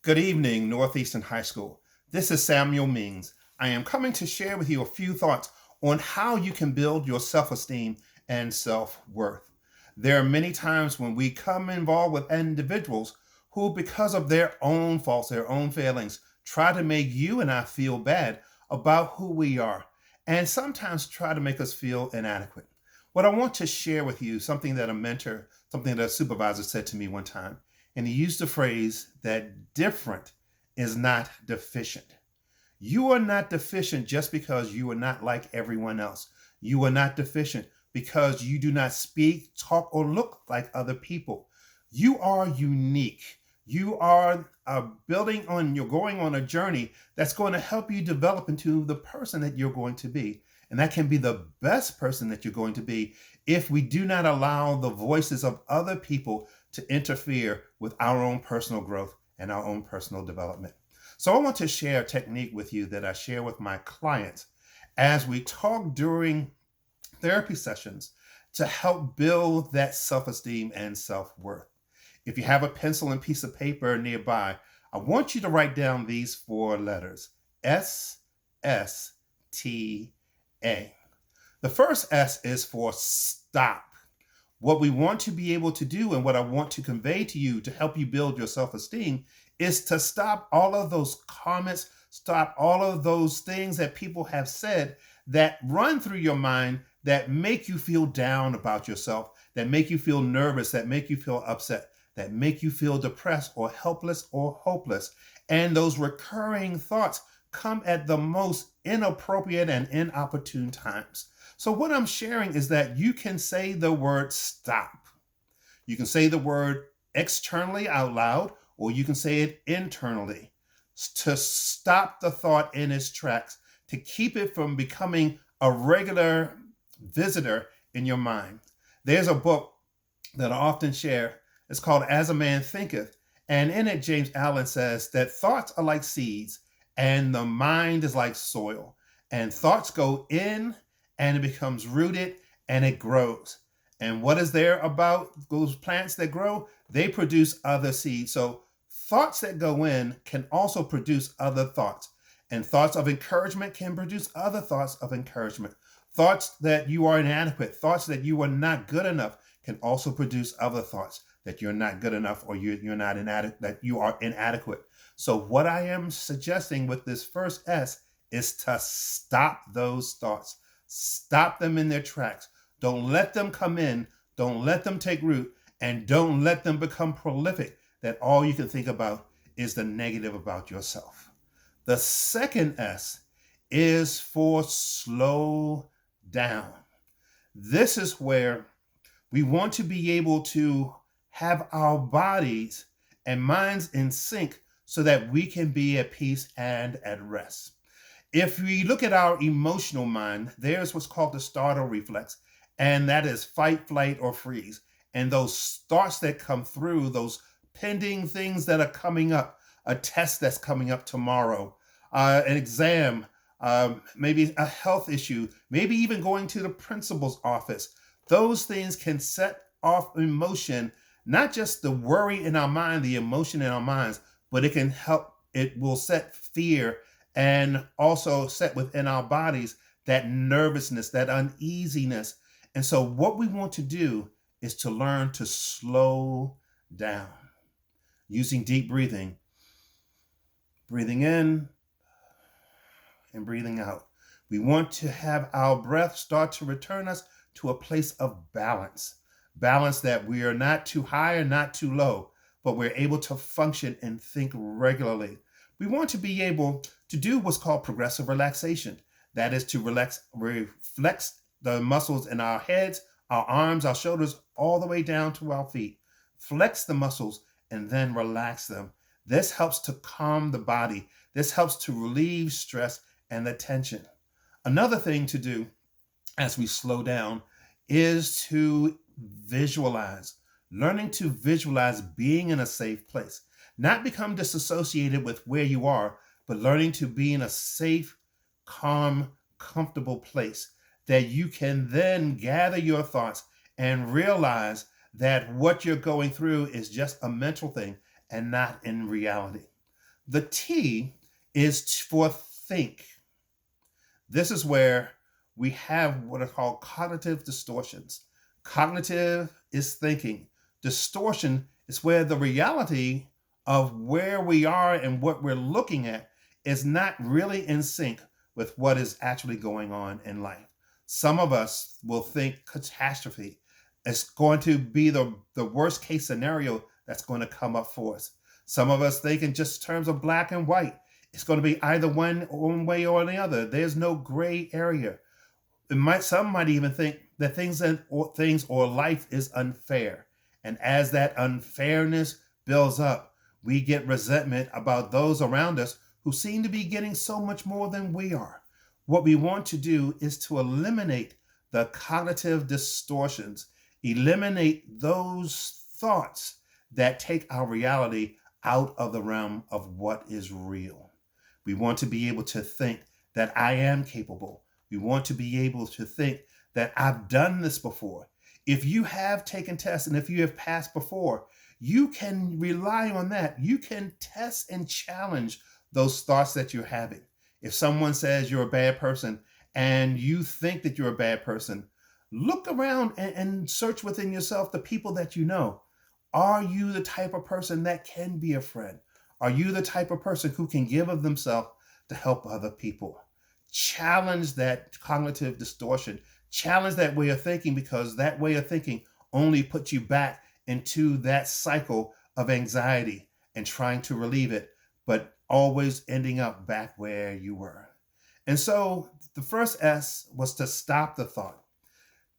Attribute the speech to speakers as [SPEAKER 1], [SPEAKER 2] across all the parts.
[SPEAKER 1] Good evening, Northeastern High School. This is Samuel Mings. I am coming to share with you a few thoughts on how you can build your self esteem and self worth. There are many times when we come involved with individuals who, because of their own faults, their own failings, try to make you and I feel bad about who we are, and sometimes try to make us feel inadequate. What I want to share with you, something that a mentor, something that a supervisor said to me one time, and he used the phrase that different is not deficient. You are not deficient just because you are not like everyone else. You are not deficient because you do not speak, talk, or look like other people. You are unique. You are you're going on a journey that's going to help you develop into the person that you're going to be. And that can be the best person that you're going to be if we do not allow the voices of other people to interfere with our own personal growth and our own personal development. So I want to share a technique with you that I share with my clients as we talk during therapy sessions to help build that self-esteem and self-worth. If you have a pencil and piece of paper nearby, I want you to write down these four letters: S, S, T, A. The first S is for stop. What we want to be able to do and what I want to convey to you to help you build your self-esteem is to stop all of those comments, stop all of those things that people have said that run through your mind that make you feel down about yourself, that make you feel nervous, that make you feel upset, that make you feel depressed or helpless or hopeless. And those recurring thoughts come at the most inappropriate and inopportune times. So what I'm sharing is that you can say the word stop. You can say the word externally out loud, or you can say it internally to stop the thought in its tracks, to keep it from becoming a regular visitor in your mind. There's a book that I often share. It's called As a Man Thinketh. And in it, James Allen says that thoughts are like seeds and the mind is like soil. And thoughts go in and it becomes rooted and it grows. And what is there about those plants that grow? They produce other seeds. So thoughts that go in can also produce other thoughts. And thoughts of encouragement can produce other thoughts of encouragement. Thoughts that you are inadequate, thoughts that you are not good enough can also produce other thoughts that you're not good enough or you're not inadequate, that you are inadequate. So what I am suggesting with this first S is to stop those thoughts. Stop them in their tracks. Don't let them come in. Don't let them take root. And don't let them become prolific that all you can think about is the negative about yourself. The second S is for slow down. This is where we want to be able to have our bodies and minds in sync so that we can be at peace and at rest. If we look at our emotional mind, there's what's called the startle reflex, and that is fight, flight, or freeze. And those thoughts that come through, those pending things that are coming up, a test that's coming up tomorrow, an exam, maybe a health issue, maybe even going to the principal's office. Those things can set off emotion, not just the worry in our mind, the emotion in our minds, but it will set fear and also set within our bodies that nervousness, that uneasiness. And so what we want to do is to learn to slow down using deep breathing, breathing in and breathing out. We want to have our breath start to return us to a place of balance, balance that we are not too high or not too low, but we're able to function and think regularly. We want to be able to do what's called progressive relaxation. That is to reflex the muscles in our heads, our arms, our shoulders, all the way down to our feet. Flex the muscles and then relax them. This helps to calm the body. This helps to relieve stress and the tension. Another thing to do as we slow down is to visualize, learning to visualize being in a safe place, not become disassociated with where you are, but learning to be in a safe, calm, comfortable place that you can then gather your thoughts and realize that what you're going through is just a mental thing and not in reality. The T is for think. This is where we have what are called cognitive distortions. Cognitive is thinking. Distortion is where the reality of where we are and what we're looking at is not really in sync with what is actually going on in life. Some of us will think catastrophe. It's going to be the worst case scenario that's going to come up for us. Some of us think in just terms of black and white. It's going to be either one way or the other. There's no gray area. Some might even think that things or life is unfair. And as that unfairness builds up, we get resentment about those around us who seem to be getting so much more than we are. What we want to do is to eliminate the cognitive distortions, eliminate those thoughts that take our reality out of the realm of what is real. We want to be able to think that I am capable. We want to be able to think that I've done this before. If you have taken tests and if you have passed before, you can rely on that. You can test and challenge those thoughts that you're having. If someone says you're a bad person and you think that you're a bad person, look around and search within yourself the people that you know. Are you the type of person that can be a friend? Are you the type of person who can give of themselves to help other people? Challenge that cognitive distortion. Challenge that way of thinking, because that way of thinking only puts you back into that cycle of anxiety and trying to relieve it, but always ending up back where you were. And so the first S was to stop the thought.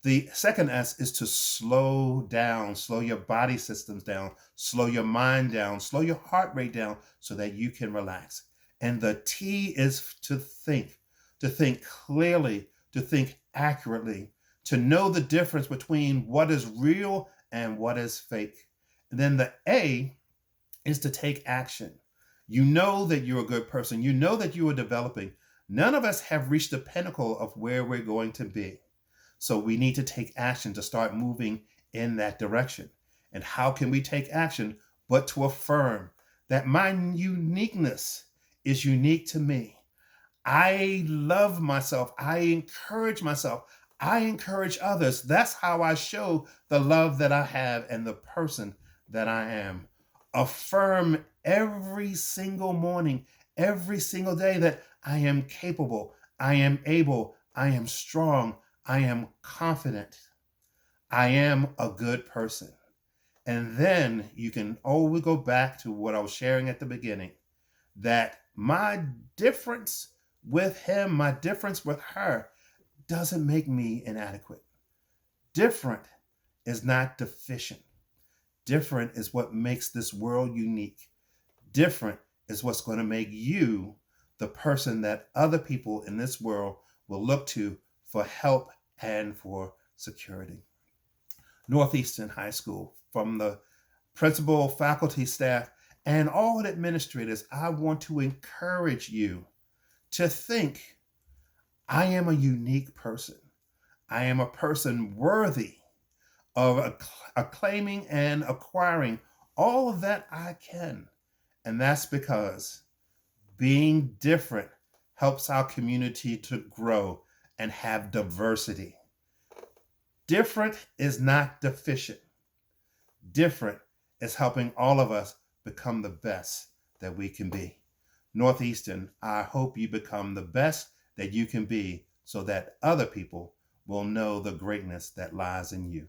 [SPEAKER 1] The second S is to slow down, slow your body systems down, slow your mind down, slow your heart rate down so that you can relax. And the T is to think clearly, to think accurately, to know the difference between what is real and what is fake. And then the A is to take action. You know that you're a good person. You know that you are developing. None of us have reached the pinnacle of where we're going to be. So we need to take action to start moving in that direction. And how can we take action but to affirm that my uniqueness is unique to me? I love myself. I encourage myself. I encourage others. That's how I show the love that I have and the person that I am. Affirm every single morning, every single day that I am capable, I am able, I am strong, I am confident, I am a good person. And then you can always go back to what I was sharing at the beginning, that my difference with him, my difference with her, doesn't make me inadequate. Different is not deficient. Different is what makes this world unique. Different is what's going to make you the person that other people in this world will look to for help and for security. Northeastern High School, from the principal, faculty, staff, and all the administrators, I want to encourage you to think, I am a unique person. I am a person worthy of acclaiming and acquiring all of that I can. And that's because being different helps our community to grow and have diversity. Different is not deficient. Different is helping all of us become the best that we can be. Northeastern, I hope you become the best that you can be so that other people will know the greatness that lies in you.